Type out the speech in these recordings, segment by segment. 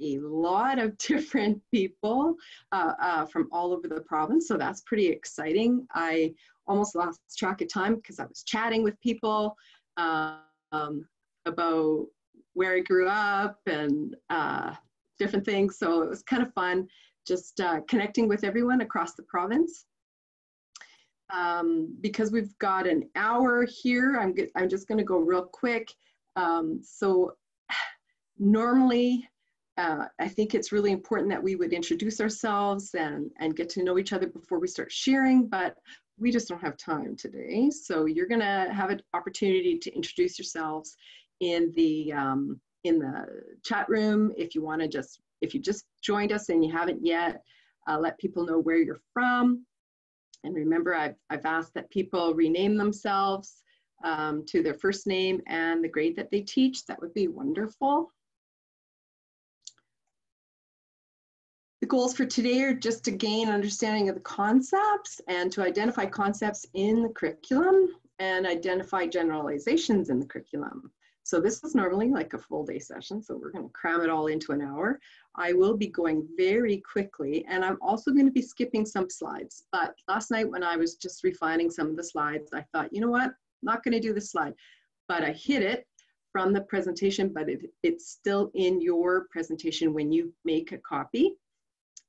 a lot of different people from all over the province, so that's pretty exciting. I almost lost track of time because I was chatting with people about where I grew up and different things, so it was kind of fun just connecting with everyone across the province. Because we've got an hour here, I'm just going to go real quick. So normally, I think it's really important that we would introduce ourselves and get to know each other before we start sharing, but we just don't have time today. So you're going to have an opportunity to introduce yourselves in the chat room. If you want to if you just joined us and you haven't yet, let people know where you're from. And remember, I've asked that people rename themselves to their first name and the grade that they teach. That would be wonderful. The goals for today are just to gain understanding of the concepts and to identify concepts in the curriculum and identify generalizations in the curriculum. So this is normally like a full day session, so we're going to cram it all into an hour. I will be going very quickly, and I'm also going to be skipping some slides. But last night when I was just refining some of the slides, I thought, you know what, I'm not going to do this slide. But I hid it from the presentation, but it's still in your presentation when you make a copy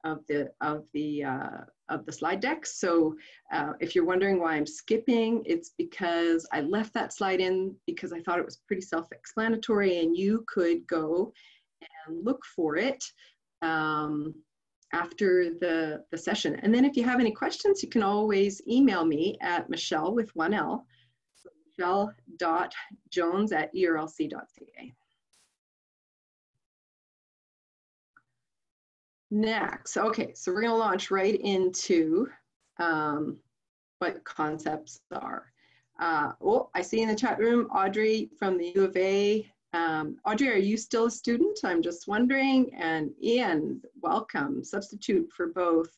of the slide deck. So if you're wondering why I'm skipping, it's because I left that slide in because I thought it was pretty self-explanatory and you could go and look for it after the session. And then if you have any questions, you can always email me at Michelle with 1 L, so michelle.jones@erlc.ca. Next, okay, so we're going to launch right into what concepts are. Oh, I see in the chat room, Audrey from the U of A. Audrey, are you still a student? I'm just wondering. And Ian, welcome, substitute for both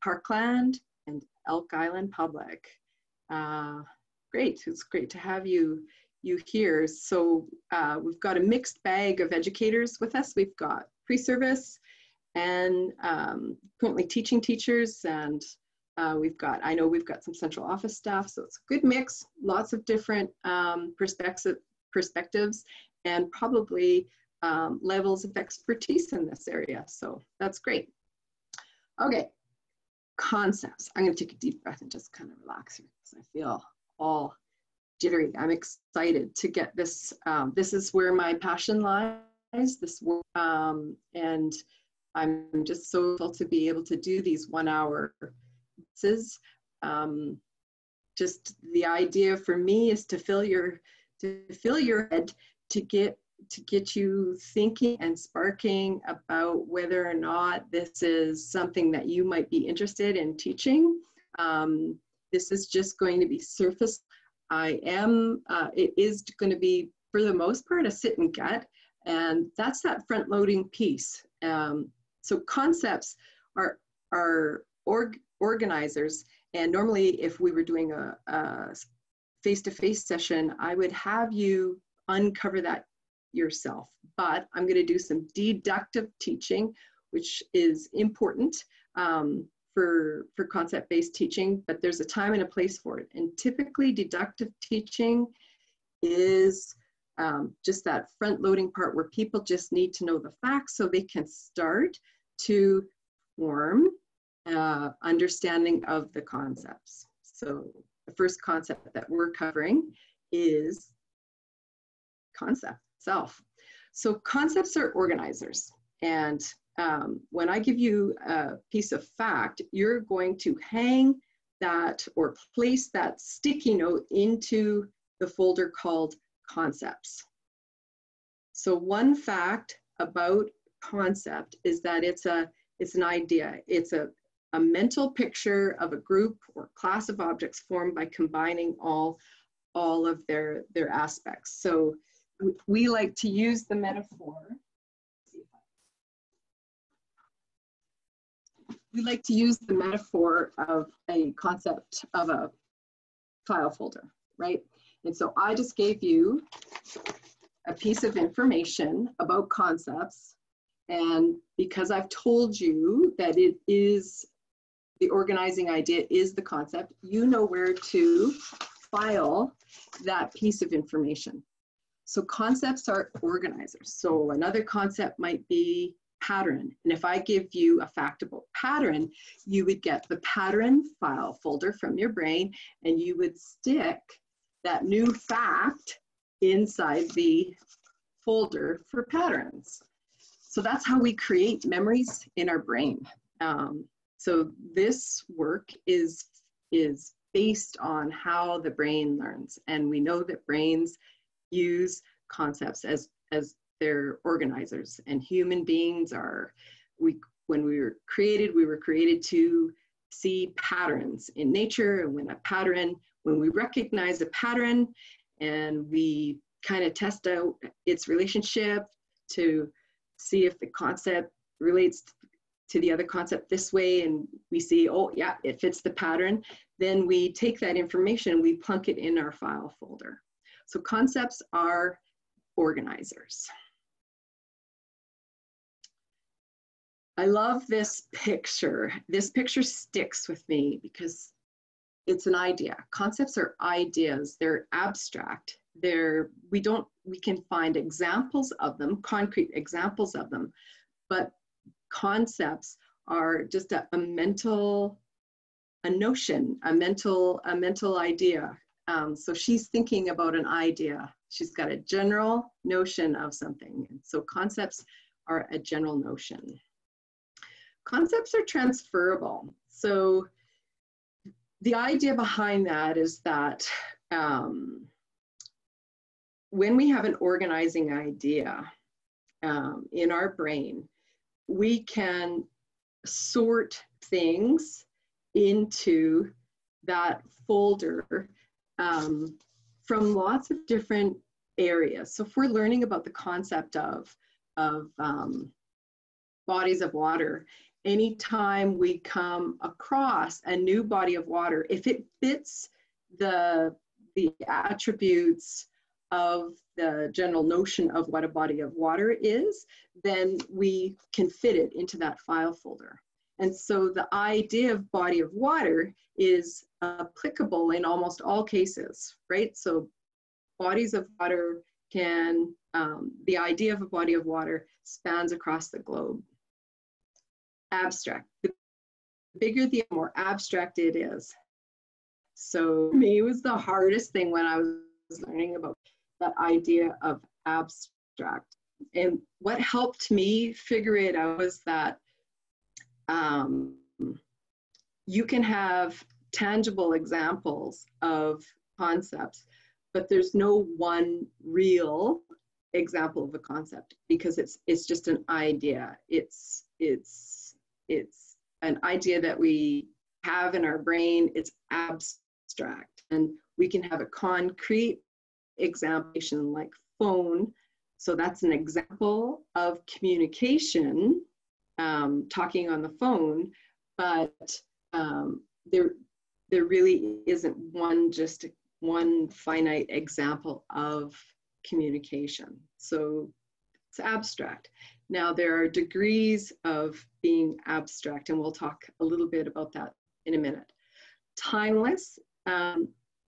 Parkland and Elk Island Public. Great, it's great to have you here. So we've got a mixed bag of educators with us. We've got pre-service and currently teaching teachers, and I know we've got some central office staff, so it's a good mix, lots of different perspectives and probably levels of expertise in this area, so that's great. Okay, concepts. I'm going to take a deep breath and just kind of relax here because I feel all jittery. I'm excited to get this. This is where my passion lies, this work, and I'm just so grateful to be able to do these 1 hour classes. Just the idea for me is to fill your head, to get you thinking and sparking about whether or not this is something that you might be interested in teaching. This is just going to be surface. It is going to be, for the most part, a sit and get, and that's that front loading piece. So concepts are organizers, and normally if we were doing a face-to-face session, I would have you uncover that yourself. But I'm going to do some deductive teaching, which is important for concept-based teaching, but there's a time and a place for it. And typically deductive teaching is just that front-loading part where people just need to know the facts so they can start to form understanding of the concepts. So the first concept that we're covering is concept itself. So concepts are organizers, and when I give you a piece of fact, you're going to hang that or place that sticky note into the folder called concepts. So one fact about concept is that it's an idea. It's a mental picture of a group or class of objects formed by combining all of their aspects. So we like to use the metaphor. We like to use the metaphor of a concept of a file folder, right? And so I just gave you a piece of information about concepts, And because I've told you that it is, the organizing idea is the concept, you know where to file that piece of information. So concepts are organizers. So another concept might be pattern. And if I give you a fact about pattern, you would get the pattern file folder from your brain, and you would stick that new fact inside the folder for patterns. So that's how we create memories in our brain. So this work is based on how the brain learns. And we know that brains use concepts as their organizers, and human beings are, when we were created to see patterns in nature. And when we recognize a pattern and we kind of test out its relationship to see if the concept relates to the other concept this way, and we see, oh yeah, it fits the pattern, then we take that information and we plunk it in our file folder. So concepts are organizers. I love this picture. This picture sticks with me because it's an idea. Concepts are ideas. They're abstract. We can find examples of them, concrete examples of them, but concepts are just a mental, a notion, a mental idea. So she's thinking about an idea. She's got a general notion of something. And so concepts are a general notion. Concepts are transferable. So the idea behind that is that when we have an organizing idea in our brain, we can sort things into that folder from lots of different areas. So if we're learning about the concept of bodies of water, anytime we come across a new body of water, if it fits the attributes of the general notion of what a body of water is, then we can fit it into that file folder. And so the idea of body of water is applicable in almost all cases, right? So bodies of water can, the idea of a body of water spans across the globe. Abstract. The bigger, the more abstract it is. So for me, it was the hardest thing when I was learning about that idea of abstract. And what helped me figure it out was that you can have tangible examples of concepts, but there's no one real example of a concept because it's just an idea. It's an idea that we have in our brain. It's abstract, and we can have a concrete example like phone. So that's an example of communication, talking on the phone, but there really isn't just one finite example of communication. So it's abstract. Now there are degrees of being abstract, and we'll talk a little bit about that in a minute. Timeless.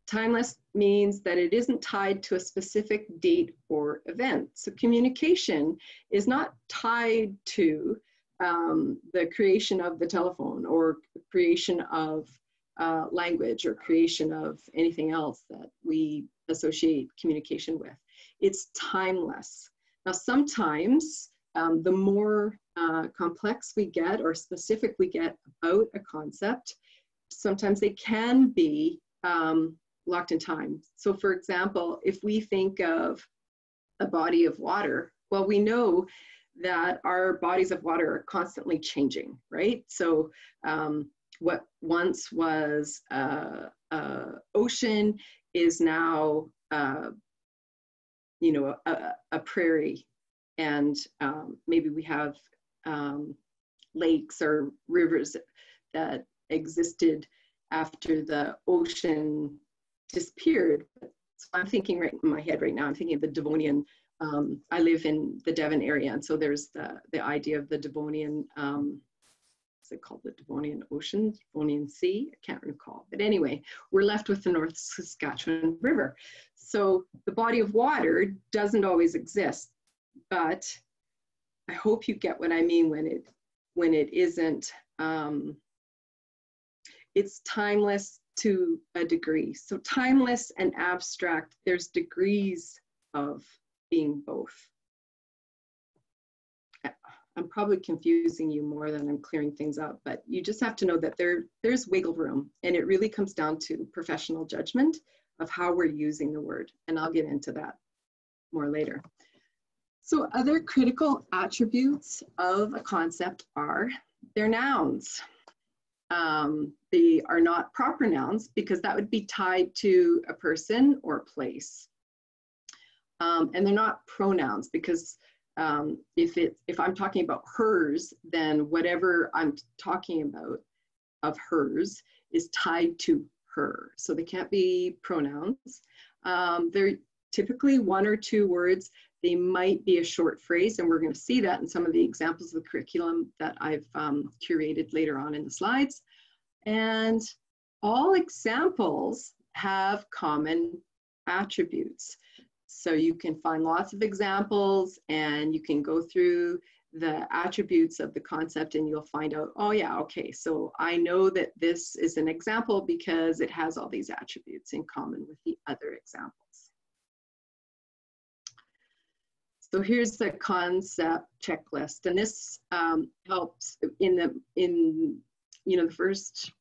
Timeless means that it isn't tied to a specific date or event. So communication is not tied to the creation of the telephone or creation of language or creation of anything else that we associate communication with. It's timeless. Now, sometimes the more complex we get or specific we get about a concept, sometimes they can be locked in time. So for example, if we think of a body of water, well, we know that our bodies of water are constantly changing, right? So what once was ocean is now, you know, a prairie, and maybe we have lakes or rivers that existed after the ocean disappeared. So I'm thinking right in my head right now, I'm thinking of the Devonian I live in the Devon area, and so there's the idea of the Devonian, what's it called, the Devonian Ocean, Devonian Sea? I can't recall. But anyway, we're left with the North Saskatchewan River. So the body of water doesn't always exist, but I hope you get what I mean when it isn't, it's timeless to a degree. So timeless and abstract, there's degrees of being both. I'm probably confusing you more than I'm clearing things up, but you just have to know that there's wiggle room, and it really comes down to professional judgment of how we're using the word, and I'll get into that more later. So other critical attributes of a concept are their nouns. They are not proper nouns because that would be tied to a person or a place. And they're not pronouns because if I'm talking about hers, then whatever I'm talking about of hers is tied to her. So they can't be pronouns. They're typically one or two words. They might be a short phrase, and we're going to see that in some of the examples of the curriculum that I've curated later on in the slides. And all examples have common attributes. So you can find lots of examples, and you can go through the attributes of the concept, and you'll find out, oh yeah, okay, so I know that this is an example because it has all these attributes in common with the other examples. So here's the concept checklist, and this helps in the first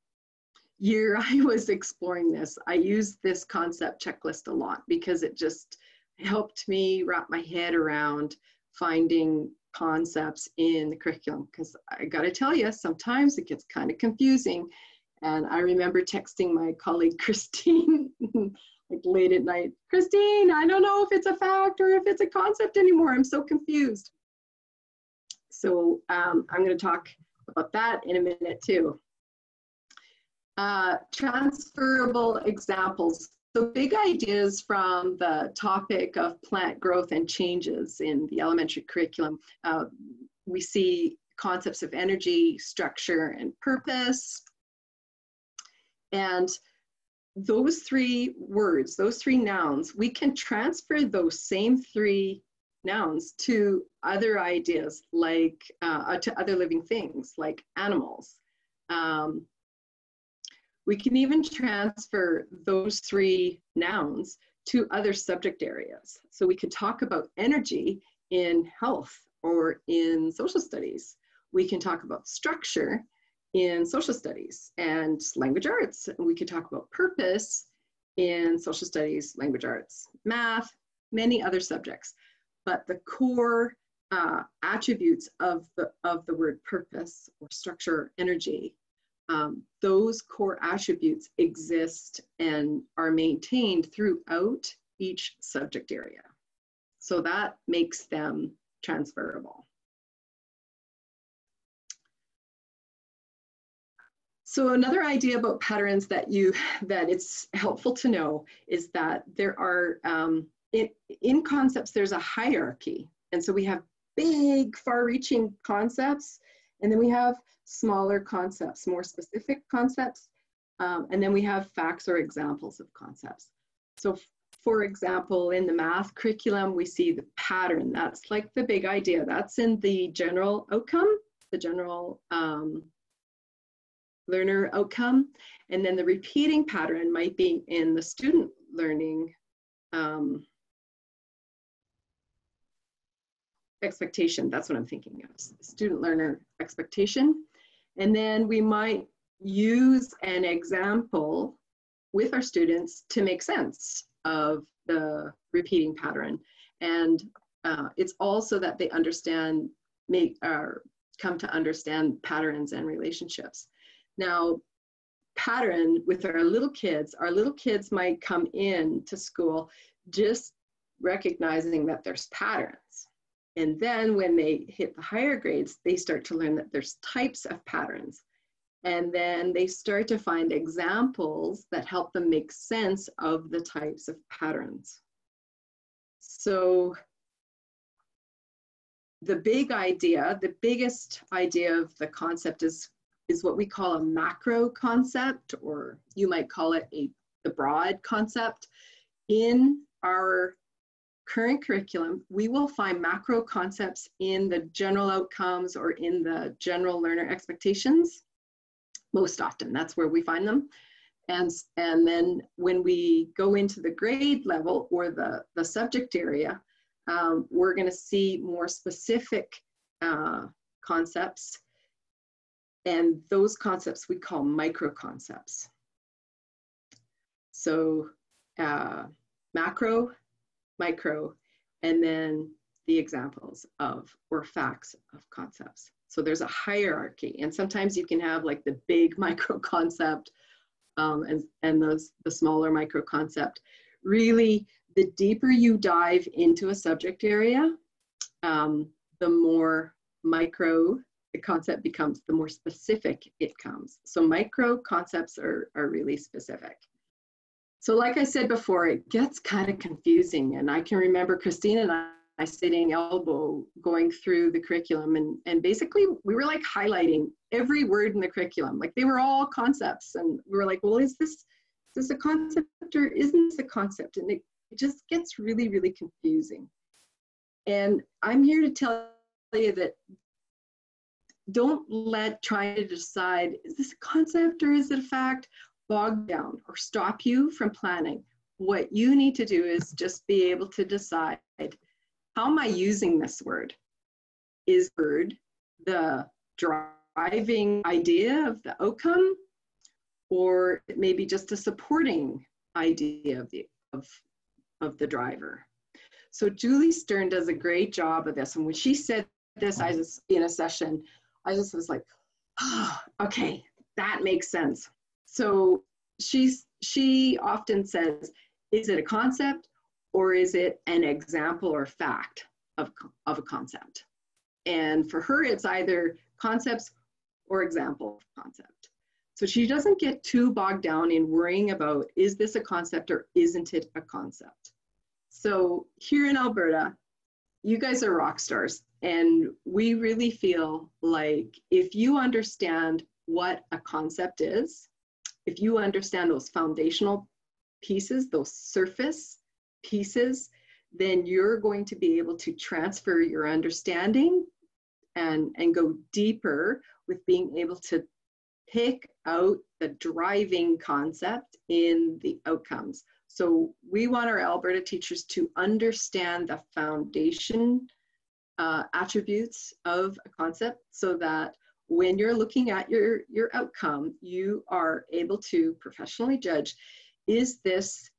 year I was exploring this. I used this concept checklist a lot because it just helped me wrap my head around finding concepts in the curriculum, because I got to tell you, sometimes it gets kind of confusing. And I remember texting my colleague Christine like late at night, Christine, I don't know if it's a fact or if it's a concept anymore. I'm so confused. So I'm going to talk about that in a minute too. Transferable examples. So big ideas from the topic of plant growth and changes in the elementary curriculum. We see concepts of energy, structure, and purpose. And those three words, those three nouns, we can transfer those same three nouns to other ideas, like to other living things, like animals. We can even transfer those three nouns to other subject areas. So we could talk about energy in health or in social studies. We can talk about structure in social studies and language arts. We could talk about purpose in social studies, language arts, math, many other subjects. But the core attributes of the word purpose or structure, energy, those core attributes exist and are maintained throughout each subject area. So that makes them transferable. So another idea about patterns that it's helpful to know is that there are, in concepts, there's a hierarchy. And so we have big, far-reaching concepts, and then we have smaller concepts, more specific concepts, and then we have facts or examples of concepts. So for example, in the math curriculum, we see the pattern. That's like the big idea. That's in the general outcome, the general learner outcome. And then the repeating pattern might be in the student learning expectation. That's what I'm thinking of, student learner expectation. And then we might use an example with our students to make sense of the repeating pattern. And it's also that they understand, come to understand patterns and relationships. Now, pattern with our little kids might come in to school just recognizing that there's patterns. And then when they hit the higher grades, they start to learn that there's types of patterns. And then they start to find examples that help them make sense of the types of patterns. So the big idea, the biggest idea of the concept is what we call a macro concept, or you might call it the broad concept. In our current curriculum, we will find macro concepts in the general outcomes or in the general learner expectations. Most often, that's where we find them. And then when we go into the grade level or the subject area, we're going to see more specific concepts. And those concepts we call micro concepts. So macro, micro, and then the examples of or facts of concepts. So there's a hierarchy, and sometimes you can have like the big micro concept and the smaller micro concept. Really, the deeper you dive into a subject area, the more micro the concept becomes, the more specific it comes. So micro concepts are really specific. So like I said before, it gets kind of confusing, and I can remember Christine and I sitting elbow going through the curriculum, and basically we were like highlighting every word in the curriculum, like they were all concepts, and we were like, well, is this a concept or isn't this a concept? And it just gets really, really confusing. And I'm here to tell you that don't let trying to decide, is this a concept or is it a fact, bog down or stop you from planning. What you need to do is just be able to decide, how am I using this word? Is word the driving idea of the outcome, or maybe just a supporting idea of the driver? So Julie Stern does a great job of this. And when she said this, in a session, I just was like, oh, okay, that makes sense. So she often says, is it a concept or is it an example or fact of a concept? And for her, it's either concepts or example of concept. So she doesn't get too bogged down in worrying about, is this a concept or isn't it a concept? So here in Alberta, you guys are rock stars. And we really feel like if you understand what a concept is, if you understand those foundational pieces, those surface pieces, then you're going to be able to transfer your understanding and go deeper with being able to pick out the driving concept in the outcomes. So we want our Alberta teachers to understand the foundation attributes of a concept, so that when you're looking at your outcome, you are able to professionally judge, is this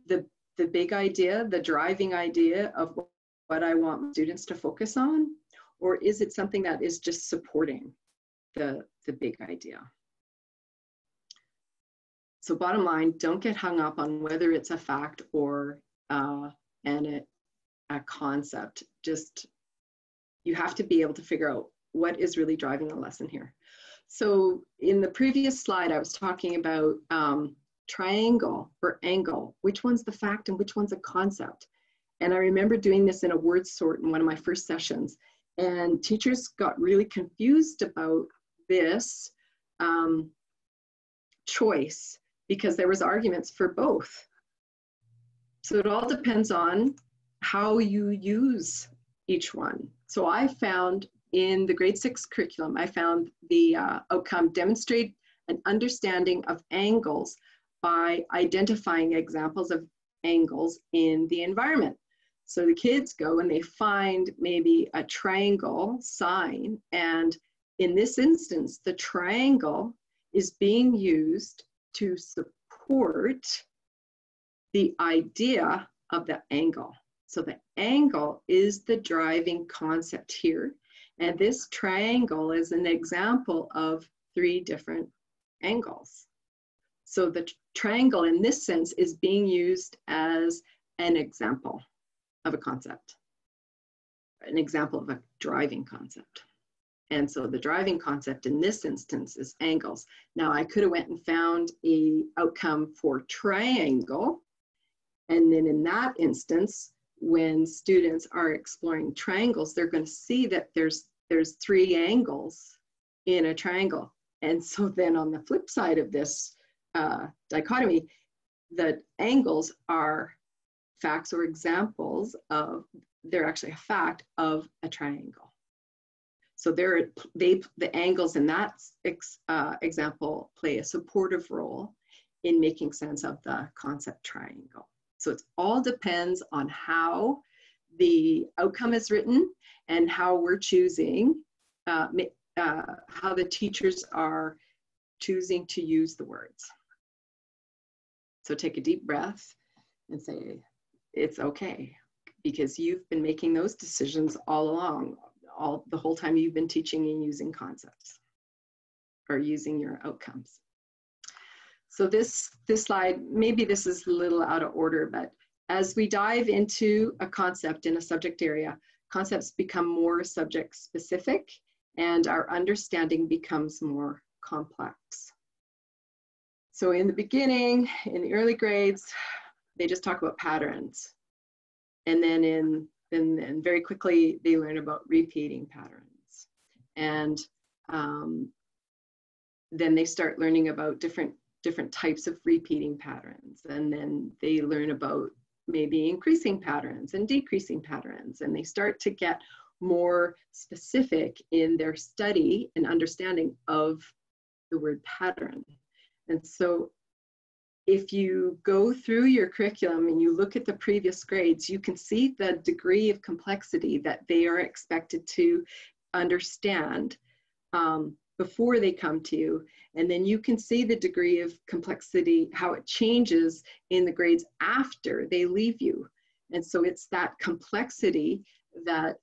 the big idea, the driving idea of what I want students to focus on, or is it something that is just supporting the big idea? So bottom line, don't get hung up on whether it's a fact or a concept. Just, you have to be able to figure out what is really driving the lesson here. So in the previous slide, I was talking about triangle or angle, which one's the fact and which one's a concept. And I remember doing this in a word sort in one of my first sessions, and teachers got really confused about this choice because there was arguments for both. So it all depends on how you use each one. So I found in the grade 6 curriculum, I found the outcome demonstrate an understanding of angles by identifying examples of angles in the environment. So the kids go and they find maybe a triangle sign, and in this instance, the triangle is being used to support the idea of the angle. So the angle is the driving concept here. And this triangle is an example of 3 different angles. So the triangle in this sense is being used as an example of a concept, an example of a driving concept. And so the driving concept in this instance is angles. Now I could have went and found an outcome for triangle. And then in that instance, when students are exploring triangles, they're going to see that there's 3 angles in a triangle. And so then on the flip side of this dichotomy, the angles are facts or examples of, they're actually a fact of a triangle. So the angles in that example play a supportive role in making sense of the concept triangle. So it all depends on how the outcome is written and how we're choosing, how the teachers are choosing to use the words. So take a deep breath and say, it's okay, because you've been making those decisions all along, the whole time you've been teaching and using concepts or using your outcomes. So this slide, maybe this is a little out of order, but as we dive into a concept in a subject area, concepts become more subject specific and our understanding becomes more complex. So in the beginning, in the early grades, they just talk about patterns. And then and very quickly, they learn about repeating patterns. And then they start learning about different types of repeating patterns. And then they learn about maybe increasing patterns and decreasing patterns. And they start to get more specific in their study and understanding of the word pattern. And so if you go through your curriculum and you look at the previous grades, you can see the degree of complexity that they are expected to understand before they come to you. And then you can see the degree of complexity, how it changes in the grades after they leave you. And so it's that complexity that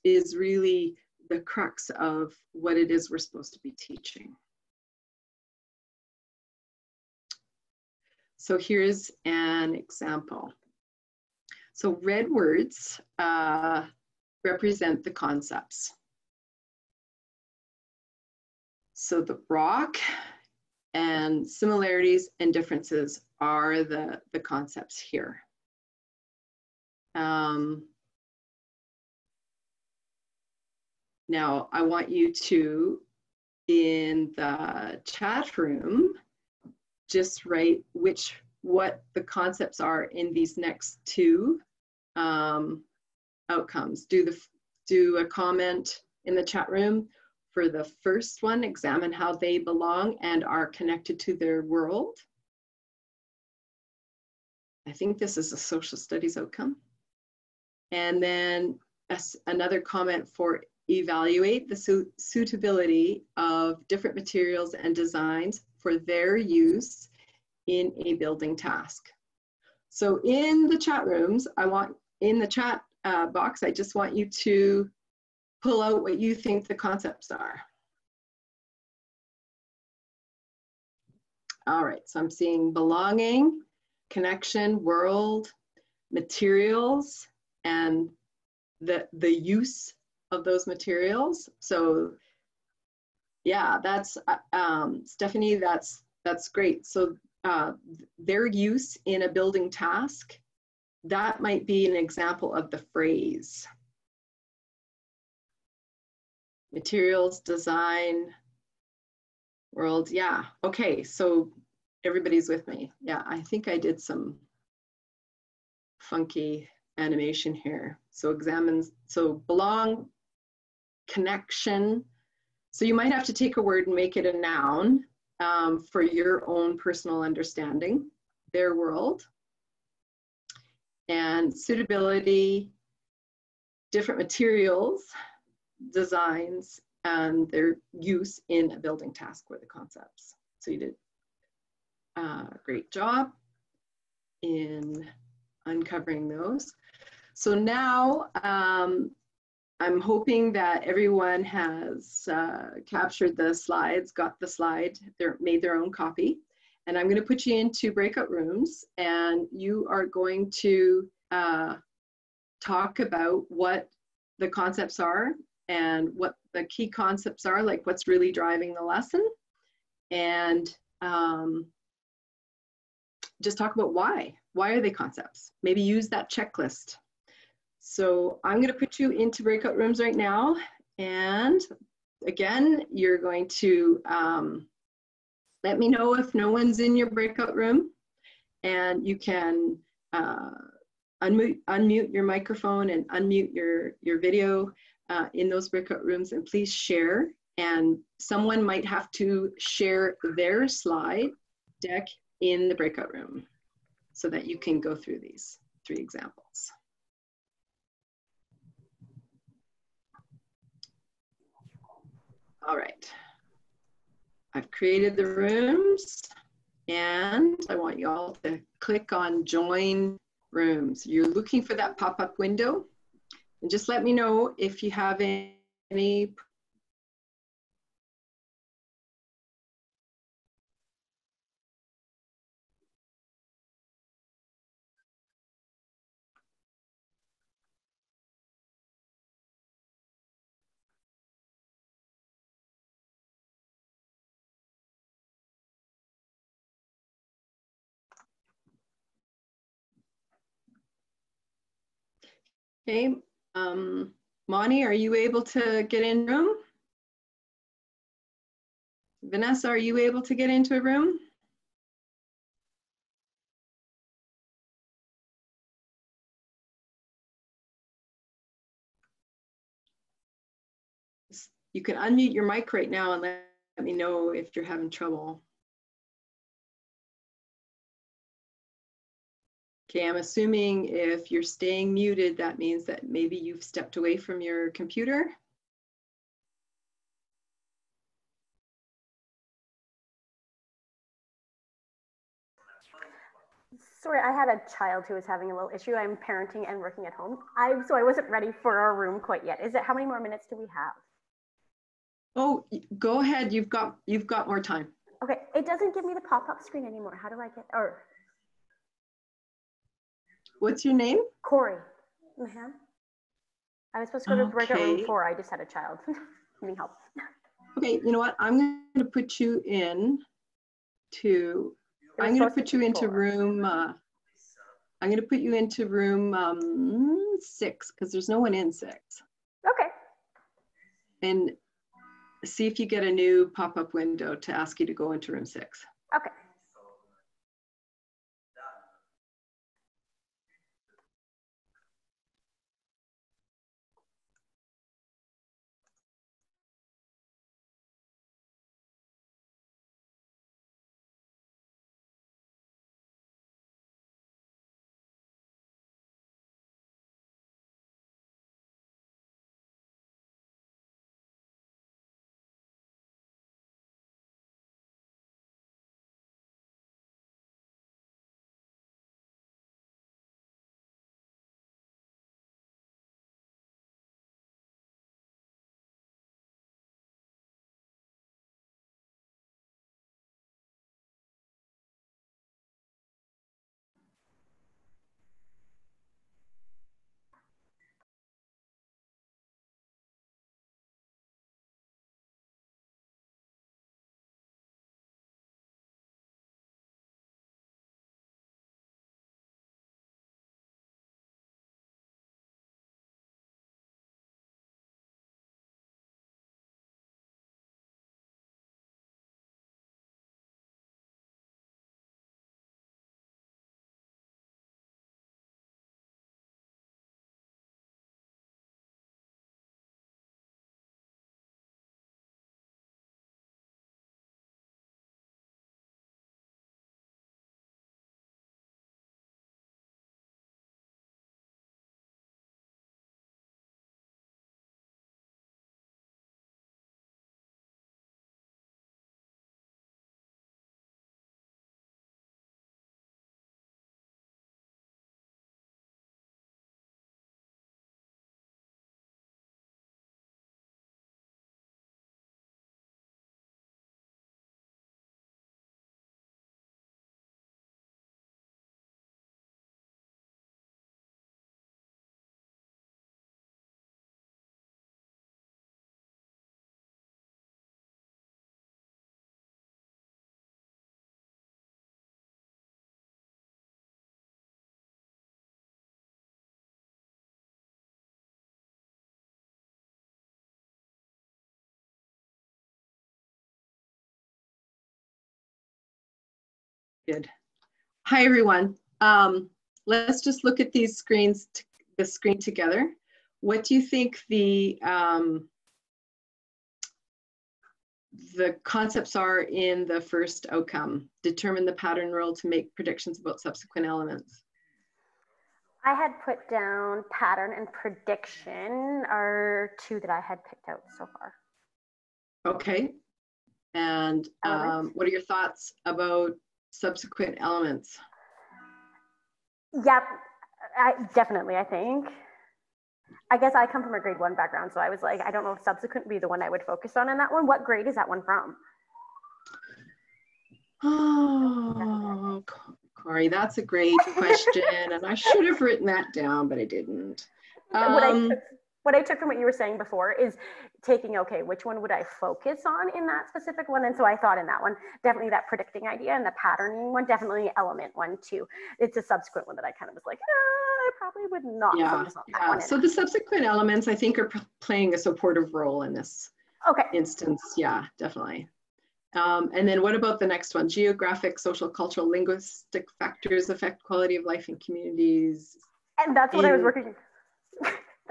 is really the crux of what it is we're supposed to be teaching. So here's an example. So red words represent the concepts. So the rock and similarities and differences are the concepts here. Now I want you to, in the chat room, just write what the concepts are in these next 2 outcomes. Do a comment in the chat room for the first one, examine how they belong and are connected to their world. I think this is a social studies outcome. And then another comment for evaluate the suitability of different materials and designs for their use in a building task. So in the chat rooms, in the chat box, I just want you to pull out what you think the concepts are. All right, so I'm seeing belonging, connection, world, materials, and the use of those materials. So yeah, that's Stephanie, that's great. So their use in a building task, that might be an example of the phrase. Materials, design, world, yeah. Okay, so everybody's with me. Yeah, I think I did some funky animation here. So belong, connection. So you might have to take a word and make it a noun for your own personal understanding, their world. And suitability, different materials, designs, and their use in a building task were the concepts. So you did a great job in uncovering those. So now I'm hoping that everyone has captured the slides, got the slide, made their own copy. And I'm going to put you into breakout rooms, and you are going to talk about what the concepts are and what the key concepts are, like what's really driving the lesson. And just talk about why. Why are they concepts? Maybe use that checklist So I'm going to put you into breakout rooms right now. And again, you're going to let me know if no one's in your breakout room. And you can unmute your microphone and unmute your video in those breakout rooms, and please share. And someone might have to share their slide deck in the breakout room so that you can go through these 3 examples. All right, I've created the rooms and I want you all to click on join rooms. You're looking for that pop-up window, and just let me know if you have any. Okay, Monty, are you able to get in room? Vanessa, are you able to get into a room? You can unmute your mic right now and let me know if you're having trouble. Okay, I'm assuming if you're staying muted, that means that maybe you've stepped away from your computer. Sorry, I had a child who was having a little issue. I'm parenting and working at home. So I wasn't ready for our room quite yet. How many more minutes do we have? Oh, go ahead. You've got more time. Okay, it doesn't give me the pop-up screen anymore. How do I get, or? What's your name? Corey. I was supposed to go to breakout room 4. I just had a child needing help. Okay, you know what? I'm going to put you in to, I'm going to put you into room, I'm going to put you into room 6 because there's no one in 6. Okay. And see if you get a new pop-up window to ask you to go into room 6. Okay. Good. Hi, everyone. Let's just look at these screens, the screen together. What do you think the concepts are in the first outcome? Determine the pattern rule to make predictions about subsequent elements. I had put down pattern and prediction are two that I had picked out so far. Okay. And what are your thoughts about subsequent elements? Yep, definitely, I think. I guess I come from a grade 1 background, so I was like, I don't know if subsequent would be the one I would focus on in that one. What grade is that one from? Oh, Corey, that's a great question. And I should have written that down, but I didn't. What I took from what you were saying before is taking, okay, which one would I focus on in that specific one? And so I thought in that one, definitely that predicting idea, and the patterning one, definitely element one too. It's a subsequent one that I kind of was like, I probably would not focus on that one. So the subsequent elements, I think, are playing a supportive role in this instance. Yeah, definitely. And then what about the next one? Geographic, social, cultural, linguistic factors affect quality of life in communities. And that's what I was working.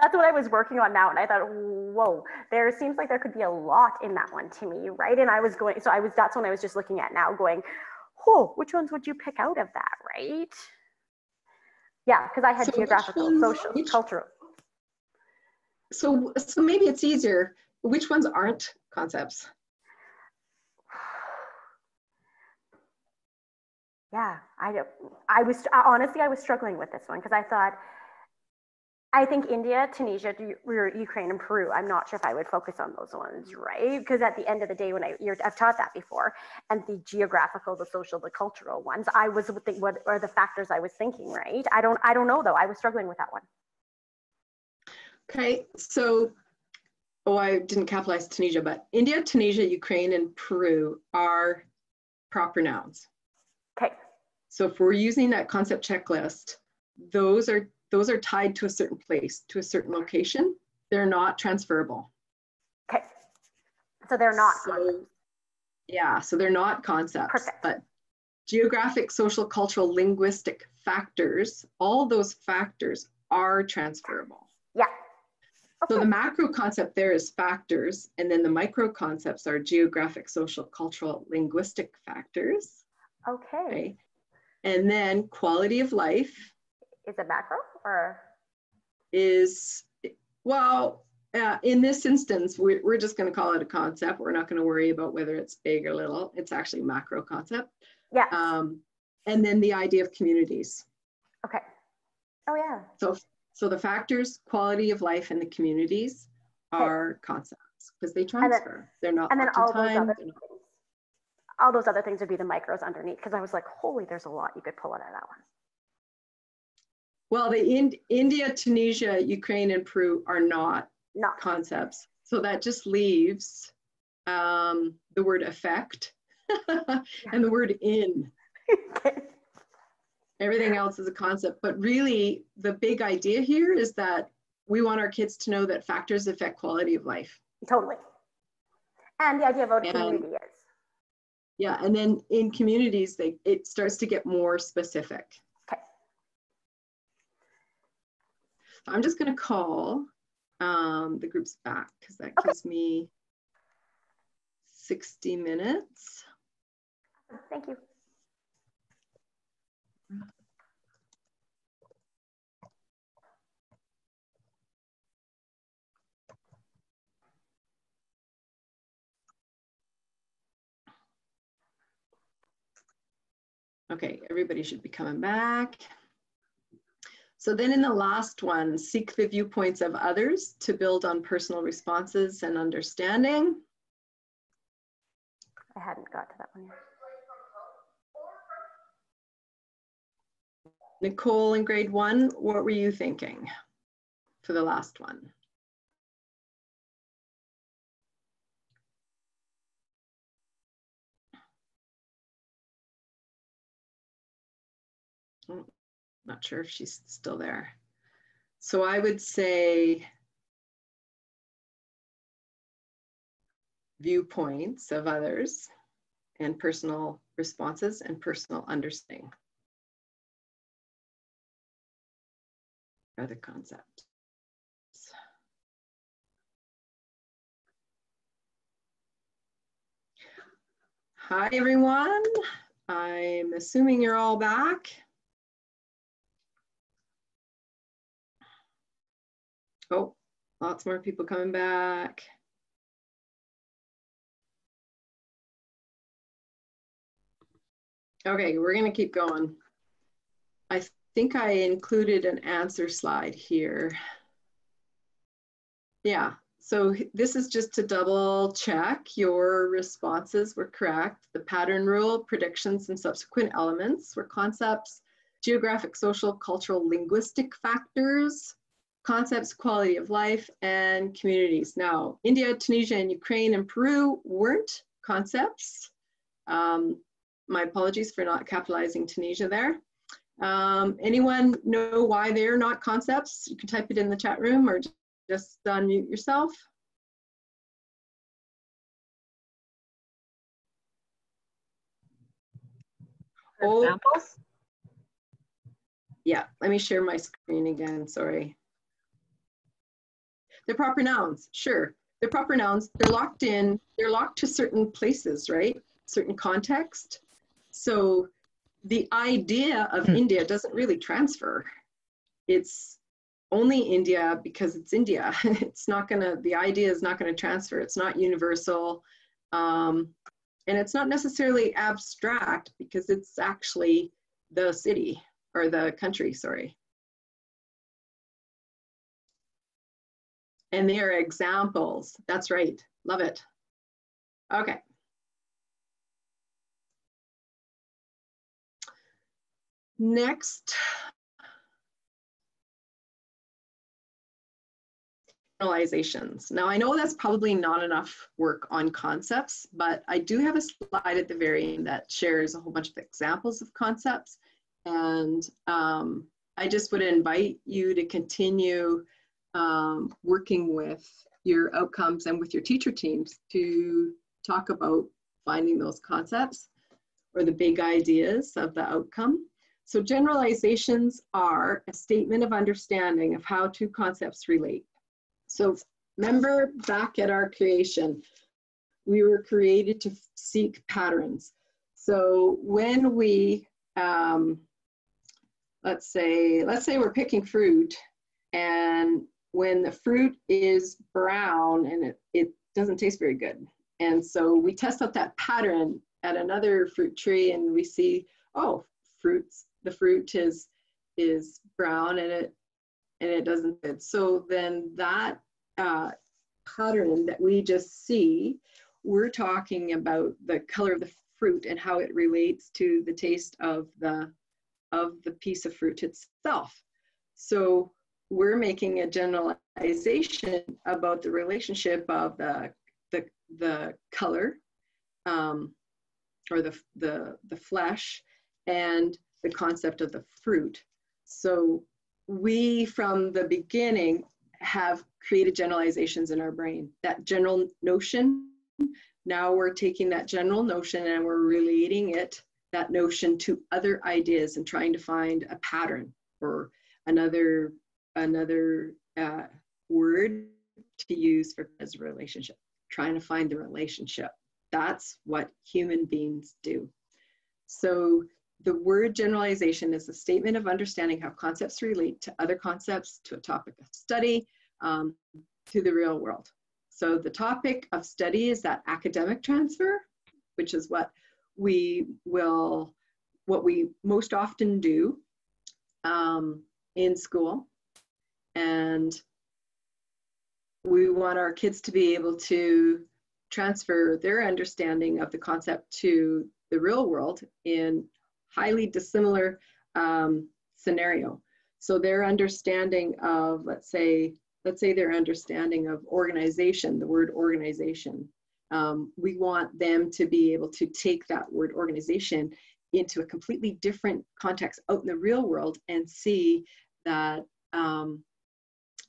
That's what I was working on now. And I thought, whoa, there seems like there could be a lot in that one to me, right? And I was going, that's one I was just looking at now going, oh, which ones would you pick out of that, right? Yeah, because I had geographical, social, cultural. So maybe it's easier. Which ones aren't concepts? Yeah, I was honestly, I was struggling with this one because I think India, Tunisia, Ukraine, and Peru, I'm not sure if I would focus on those ones, right? Because at the end of the day, I've taught that before, and the geographical, the social, the cultural ones, I was thinking, what are the factors I was thinking, right? I don't know though. I was struggling with that one. Okay, so, I didn't capitalize Tunisia, but India, Tunisia, Ukraine, and Peru are proper nouns. Okay. So if we're using that concept checklist, those are tied to a certain place, to a certain location. They're not transferable. Okay. So they're not concepts. Yeah, so they're not concepts. Perfect. But geographic, social, cultural, linguistic factors, all those factors are transferable. Yeah. Okay. So the macro concept there is factors, and then the micro concepts are geographic, social, cultural, linguistic factors. Okay. And then quality of life. Is it macro or? Is, well, in this instance, we're just going to call it a concept. We're not going to worry about whether it's big or little. It's actually a macro concept. Yeah. And then the idea of communities. Okay. Oh yeah. So the factors, quality of life, and the communities are concepts because they transfer. They're not. And then all those other things would be the micros underneath, because I was like, holy, there's a lot you could pull out of that one. Well, the India, Tunisia, Ukraine, and Peru are not concepts. So that just leaves the word affect and the word in. Okay. Everything else is a concept. But really, the big idea here is that we want our kids to know that factors affect quality of life. Totally. And the idea of what a community is. Yeah, and then in communities, it starts to get more specific. Okay. I'm just going to call the groups back because that gives me 60 minutes. Thank you. Okay, everybody should be coming back. So then in the last one, seek the viewpoints of others to build on personal responses and understanding. I hadn't got to that one yet. Nicole in grade 1, what were you thinking for the last one? Oh, not sure if she's still there. So I would say viewpoints of others. and personal responses and personal understanding are the concepts. Hi, everyone. I'm assuming you're all back. Oh, lots more people coming back. Okay, we're going to keep going. I think I included an answer slide here. Yeah, so this is just to double check your responses were correct. The pattern rule, predictions, and subsequent elements were concepts, geographic, social, cultural, linguistic factors, concepts, quality of life, and communities. Now, India, Tunisia, and Ukraine and Peru weren't concepts. My apologies for not capitalizing Tunisia there. Anyone know why they're not concepts? You can type it in the chat room or just unmute yourself. Examples? Yeah, let me share my screen again, sorry. They're proper nouns, sure. They're proper nouns, they're locked in, they're locked to certain places, right? Certain context. So the idea of India doesn't really transfer. It's only India because it's India. It's not gonna, the idea is not gonna transfer. It's not universal. And it's not necessarily abstract because it's actually the city or the country, sorry. And they are examples. That's right, love it. Okay. Next. Generalizations. Now I know that's probably not enough work on concepts, but I do have a slide at the very end that shares a whole bunch of examples of concepts. And I just would invite you to continue working with your outcomes and with your teacher teams to talk about finding those concepts or the big ideas of the outcome. So generalizations are a statement of understanding of how two concepts relate. So remember back at our creation, we were created to seek patterns. So when we, let's say we're picking fruit, and when the fruit is brown and it doesn't taste very good. And so we test out that pattern at another fruit tree and we see, oh, the fruit is brown and it doesn't fit. So then that pattern that we just see, we're talking about the color of the fruit and how it relates to the taste of the piece of fruit itself. So we're making a generalization about the relationship of the color or the flesh and the concept of the fruit. So we, from the beginning, have created generalizations in our brain. That general notion, now we're taking that general notion and we're relating that notion to other ideas and trying to find a pattern or another word to use as a relationship, trying to find the relationship. That's what human beings do. So the word generalization is a statement of understanding how concepts relate to other concepts, to a topic of study, to the real world. So the topic of study is that academic transfer, which is what we most often do in school. And we want our kids to be able to transfer their understanding of the concept to the real world in highly dissimilar scenario. So their understanding of, let's say their understanding of organization, the word organization, we want them to be able to take that word organization into a completely different context out in the real world and see that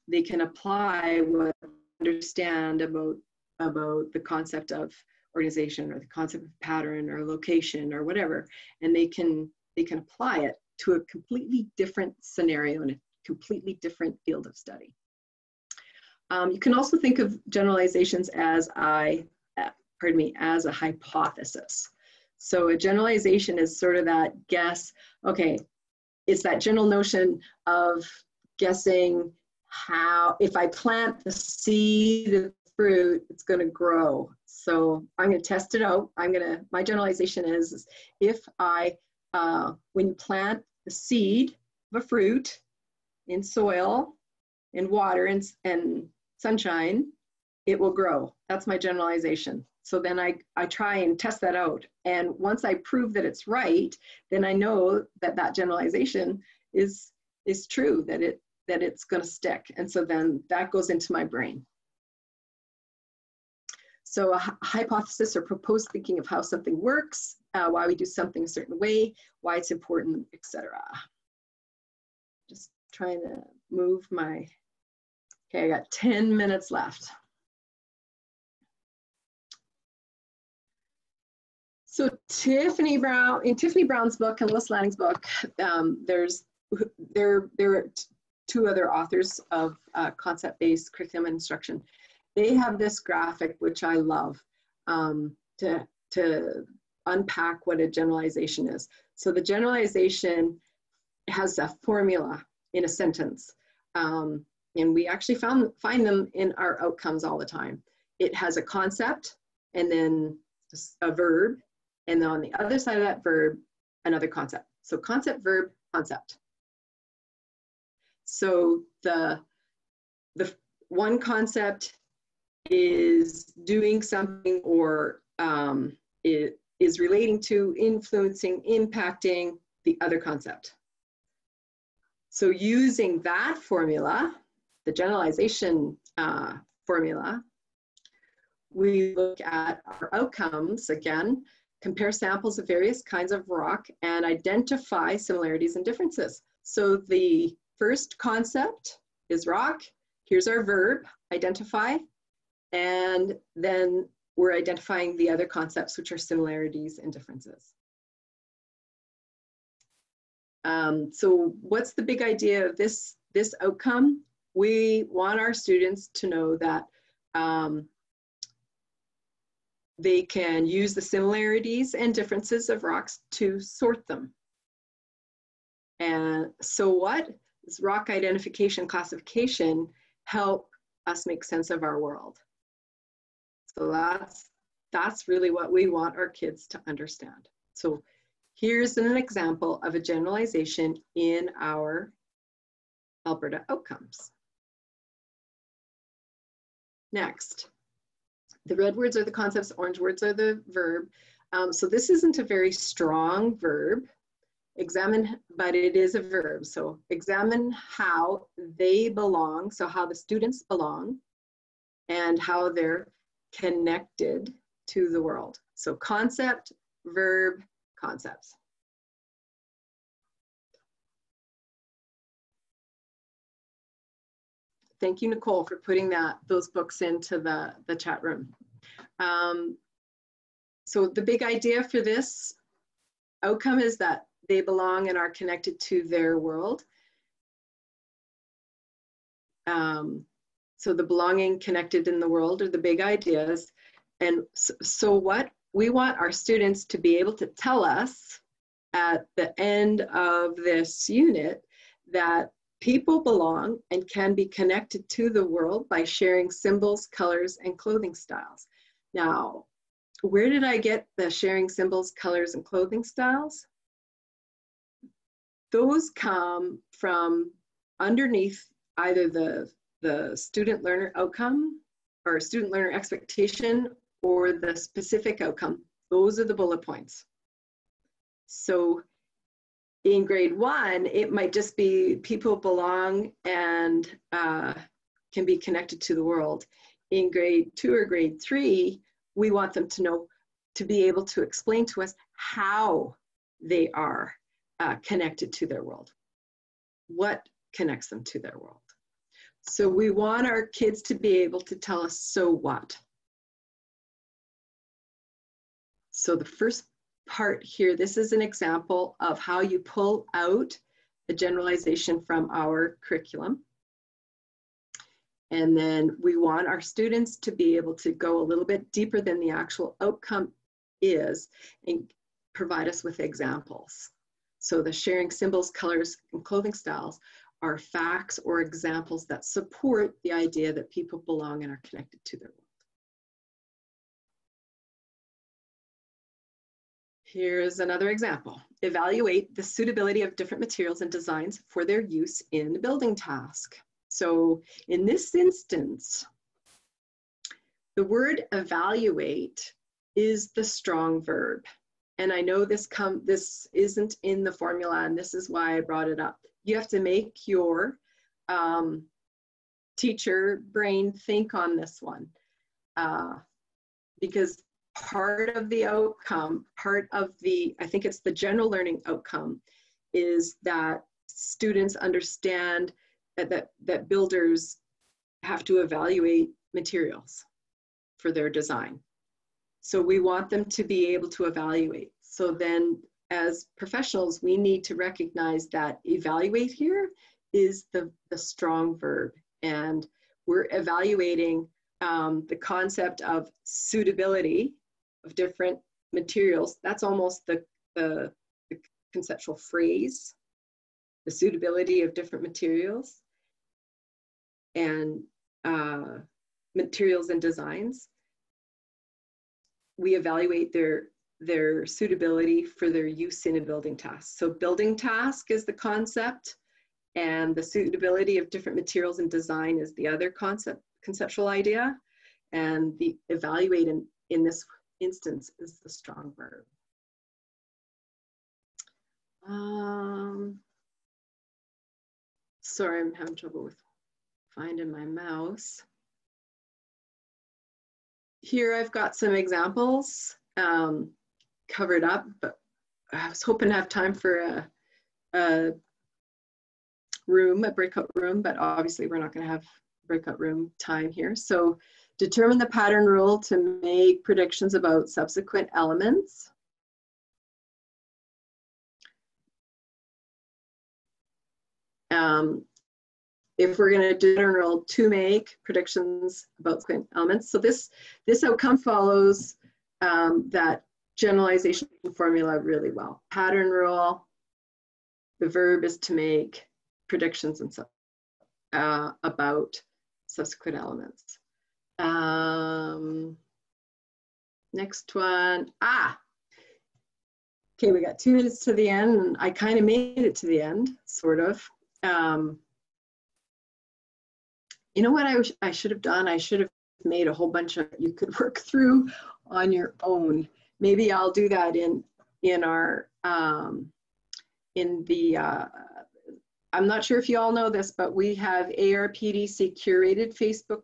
they can apply what they understand about the concept of organization or the concept of pattern or location or whatever, and they can apply it to a completely different scenario in a completely different field of study. You can also think of generalizations as as a hypothesis. So a generalization is sort of that guess, okay, it's that general notion of guessing how, if I plant the seed of fruit, it's going to grow. So I'm going to test it out. My generalization is if when you plant the seed of a fruit in soil, in water, and sunshine, it will grow. That's my generalization. So then I try and test that out. And once I prove that it's right, then I know that that generalization is true, that it's going to stick. And so then that goes into my brain. So a hypothesis or proposed thinking of how something works, why we do something a certain way, why it's important, etc. Just trying to move my, okay, I got 10 minutes left. So Tiffany Brown's book and Louis Lanning's book, there are two other authors of concept-based curriculum and instruction. They have this graphic, which I love, to unpack what a generalization is. So the generalization has a formula in a sentence. And we actually find them in our outcomes all the time. It has a concept and then a verb, and then on the other side of that verb, another concept. So concept, verb, concept. So the one concept is doing something, or it is relating to, influencing, impacting the other concept. So using that formula, the generalization formula, we look at our outcomes again, compare samples of various kinds of rock, and identify similarities and differences. So the first concept is rock. Here's our verb, identify. And then we're identifying the other concepts, which are similarities and differences. So what's the big idea of this outcome? We want our students to know that they can use the similarities and differences of rocks to sort them. And so what does rock identification classification help us make sense of our world? So that's really what we want our kids to understand. So here's an example of a generalization in our Alberta outcomes. Next, the red words are the concepts, orange words are the verb. So this isn't a very strong verb. Examine, but it is a verb. So examine how they belong, so how the students belong, and how they're connected to the world. So concept, verb, concepts. Thank you, Nicole, for putting those books into the chat room. So the big idea for this outcome is that they belong and are connected to their world. So the belonging, connected in the world are the big ideas. And so what we want our students to be able to tell us at the end of this unit, that people belong and can be connected to the world by sharing symbols, colors, and clothing styles. Now, where did I get the sharing symbols, colors, and clothing styles? Those come from underneath either the student learner outcome or student learner expectation or the specific outcome. Those are the bullet points. So in grade 1, it might just be people belong and can be connected to the world. In grade 2 or grade 3, we want them to know, to be able to explain to us how they are connected to their world. What connects them to their world? So we want our kids to be able to tell us, so what? So the first part here, this is an example of how you pull out a generalization from our curriculum. And then we want our students to be able to go a little bit deeper than the actual outcome is and provide us with examples. So the sharing symbols, colors, and clothing styles are facts or examples that support the idea that people belong and are connected to their world. Here's another example. Evaluate the suitability of different materials and designs for their use in the building task. So in this instance, the word evaluate is the strong verb. And I know this isn't in the formula, and this is why I brought it up. You have to make your teacher brain think on this one, because part of the outcome, I think it's the general learning outcome, is that students understand that builders have to evaluate materials for their design. So we want them to be able to evaluate. So then as professionals, we need to recognize that evaluate here is the strong verb. And we're evaluating the concept of suitability of different materials. That's almost the conceptual phrase, the suitability of different materials and materials and designs. We evaluate their suitability for their use in a building task. So building task is the concept, and the suitability of different materials and design is the other conceptual idea. And the evaluate in this instance is the strong verb. Sorry, I'm having trouble with finding my mouse. Here I've got some examples covered up, but I was hoping to have time for a breakout room, but obviously we're not going to have breakout room time here. So determine the pattern rule to make predictions about subsequent elements. If we're going to do pattern rule to make predictions about subsequent elements. So this outcome follows that generalization formula really well. Pattern rule, the verb is to make predictions and about subsequent elements. Next one. Okay, we got 2 minutes to the end, and I kind of made it to the end, sort of. You know what I should have done? I should have made a whole bunch of you could work through on your own. Maybe I'll do that in our I'm not sure if you all know this, but we have ARPDC curated Facebook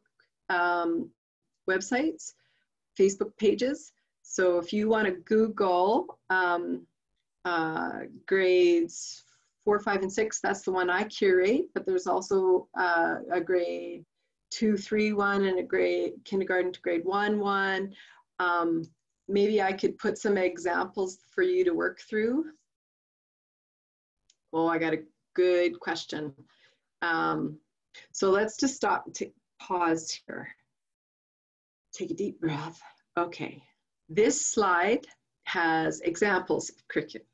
websites, Facebook pages. So if you want to Google grades 4, 5, and 6, that's the one I curate, but there's also a grade 2, 3, 1 and a grade kindergarten to grade 1, 1. Maybe I could put some examples for you to work through. Oh, I got a good question. So let's just stop and pause here. Take a deep breath. Okay, this slide has examples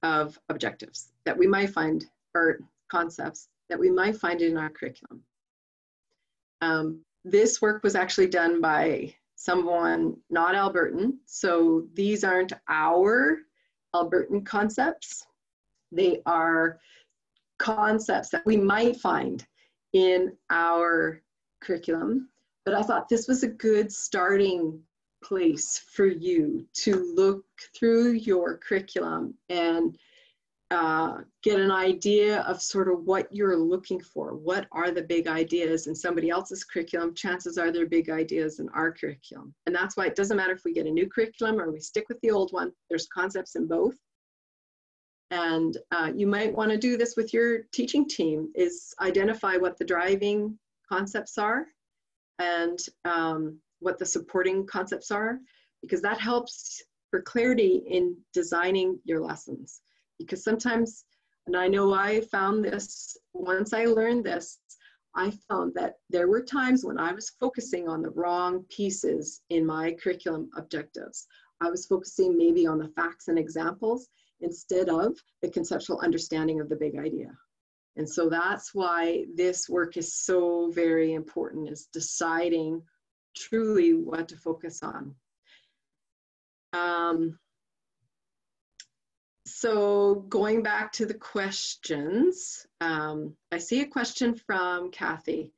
of objectives that we might find, or concepts that we might find in our curriculum. This work was actually done by someone not Albertan, so these aren't our Albertan concepts. They are concepts that we might find in our curriculum, but I thought this was a good starting place for you to look through your curriculum and get an idea of sort of what you're looking for. What are the big ideas in somebody else's curriculum? Chances are there are big ideas in our curriculum. And that's why it doesn't matter if we get a new curriculum or we stick with the old one, there's concepts in both. And you might want to do this with your teaching team, is identify what the driving concepts are and what the supporting concepts are, because that helps for clarity in designing your lessons. Because sometimes, and I know I found this, once I learned this, I found that there were times when I was focusing on the wrong pieces in my curriculum objectives. I was focusing maybe on the facts and examples instead of the conceptual understanding of the big idea. And so that's why this work is so very important, is deciding truly what to focus on. So going back to the questions, I see a question from Kathy.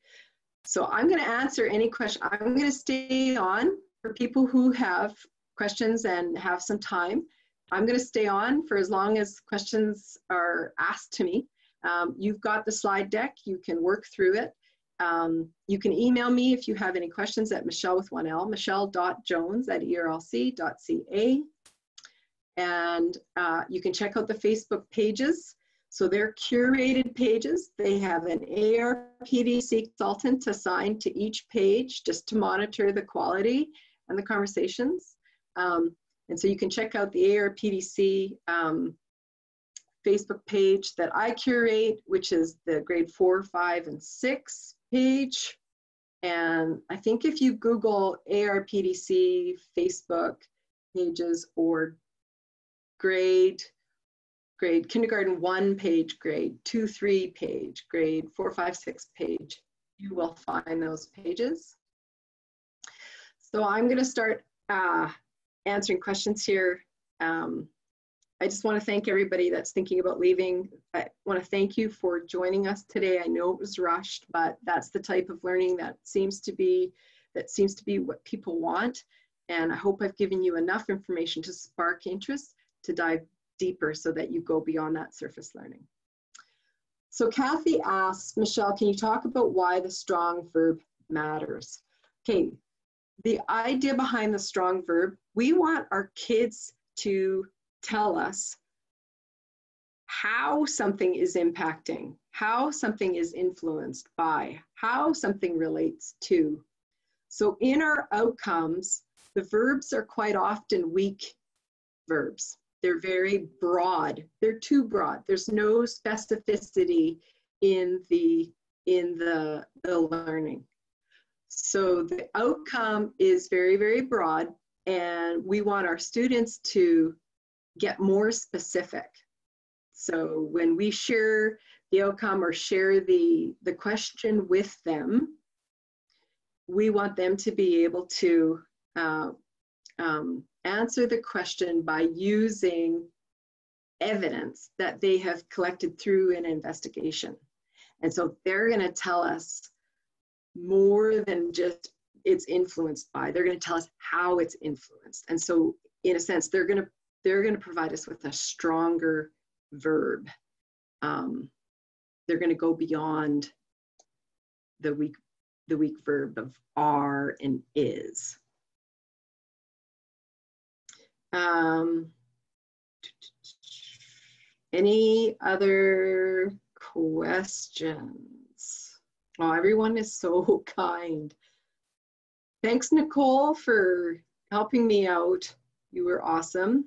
So I'm going to answer any question. I'm going to stay on for people who have questions and have some time. I'm going to stay on for as long as questions are asked to me. You've got the slide deck. You can work through it. You can email me if you have any questions at Michelle with 1L, michelle.jones@erlc.ca. And you can check out the Facebook pages. So they're curated pages. They have an ARPDC consultant assigned to each page just to monitor the quality and the conversations. And so you can check out the ARPDC Facebook page that I curate, which is the grade 4, 5, and 6 page. And I think if you Google ARPDC Facebook pages or grade kindergarten 1 page, grade 2, 3 page, grade 4, 5, 6 page, you will find those pages. So I'm going to start answering questions here. I just want to thank everybody that's thinking about leaving. I want to thank you for joining us today. I know it was rushed, but that's the type of learning that seems to be what people want. And I hope I've given you enough information to spark interest to dive deeper so that you go beyond that surface learning. So Kathy asks, Michelle, can you talk about why the strong verb matters? Okay, the idea behind the strong verb, we want our kids to tell us how something is impacting, how something is influenced by, how something relates to. So in our outcomes, the verbs are quite often weak verbs. They're very broad. They're too broad. There's no specificity in the learning. So the outcome is very, very broad, and we want our students to get more specific. So when we share the outcome or share the question with them, we want them to be able to answer the question by using evidence that they have collected through an investigation. And so they're going to tell us more than just it's influenced by. They're going to tell us how it's influenced. And so in a sense, they're going to provide us with a stronger verb. They're going to go beyond the weak verb of are and is. Any other questions? Oh, everyone is so kind. Thanks, Nicole, for helping me out. You were awesome.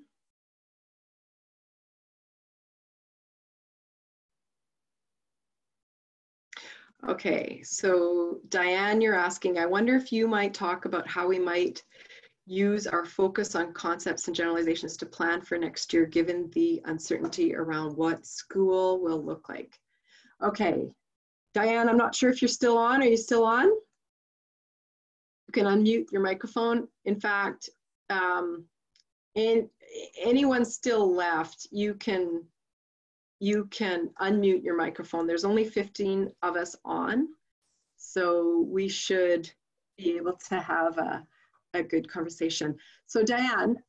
Okay, so Diane, you're asking, I wonder if you might talk about how we might use our focus on concepts and generalizations to plan for next year, given the uncertainty around what school will look like. Okay, Diane, I'm not sure if you're still on. Are you still on? You can unmute your microphone. In fact, anyone still left, you can unmute your microphone. There's only 15 of us on, so we should be able to have a good conversation. So Diane,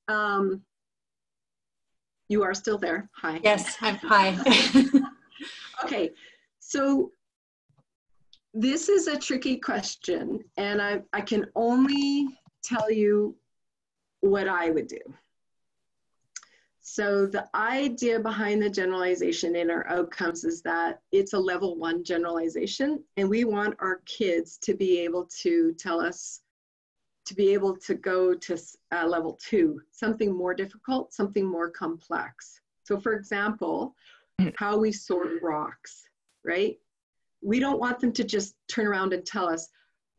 you are still there. Hi. Yes, hi. Okay, so this is a tricky question, and I can only tell you what I would do. So the idea behind the generalization in our outcomes is that it's a level 1 generalization, and we want our kids to be able to tell us to be able to go to level 2, something more difficult, something more complex. So for example, how we sort rocks, right? We don't want them to just turn around and tell us,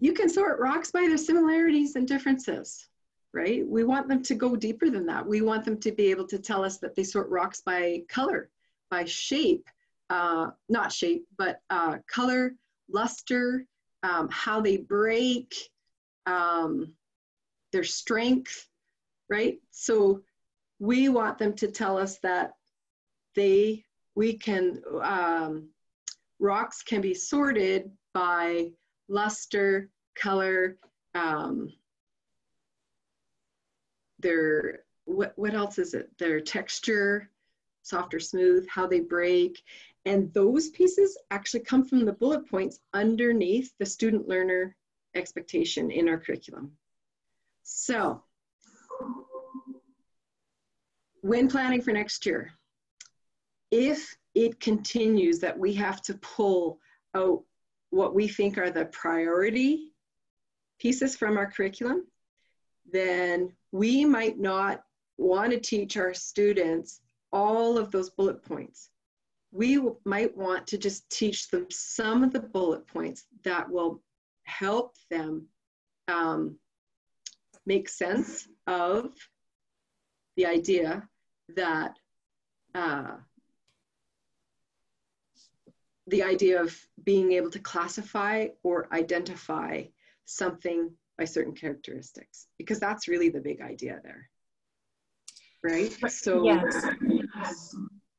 you can sort rocks by their similarities and differences, right? We want them to go deeper than that. We want them to be able to tell us that they sort rocks by color, by shape, not shape, but color, luster, how they break, their strength, right? So we want them to tell us that rocks can be sorted by luster, color, what else is it? Their texture, soft or smooth, how they break. And those pieces actually come from the bullet points underneath the student learner expectation in our curriculum. So when planning for next year, if it continues that we have to pull out what we think are the priority pieces from our curriculum, then we might not want to teach our students all of those bullet points. We might want to just teach them some of the bullet points that will help them make sense of the idea that the idea of being able to classify or identify something by certain characteristics, because that's really the big idea there, right? So yes.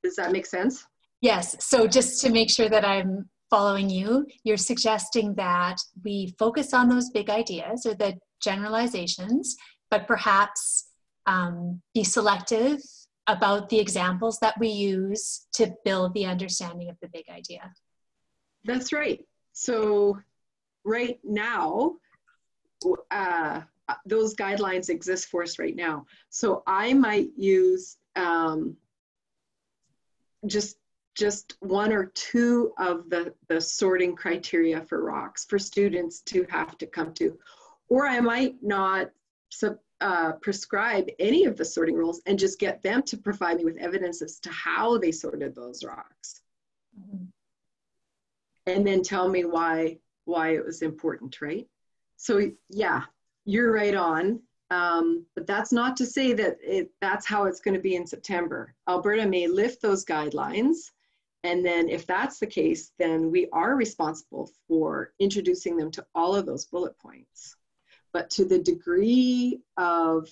Does that make sense? Yes, so just to make sure that I'm following you, you're suggesting that we focus on those big ideas or the generalizations, but perhaps be selective about the examples that we use to build the understanding of the big idea. That's right. So right now, those guidelines exist for us right now. So I might use just one or two of the sorting criteria for rocks for students to have to come to. Or I might not prescribe any of the sorting rules and just get them to provide me with evidence as to how they sorted those rocks. Mm-hmm. And then tell me why it was important, right? So yeah, you're right on. But that's not to say that that's how it's going to be in September. Alberta may lift those guidelines. And then if that's the case, then we are responsible for introducing them to all of those bullet points. But to the degree of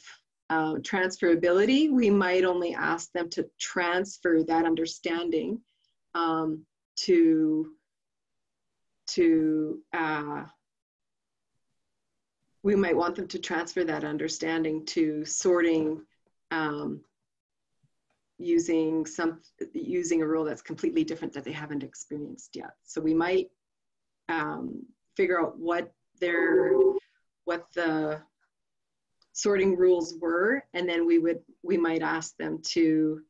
transferability, we might only ask them to transfer that understanding we might want them to transfer that understanding to sorting using a rule that's completely different that they haven't experienced yet. So we might figure out what the sorting rules were, and then we might ask them to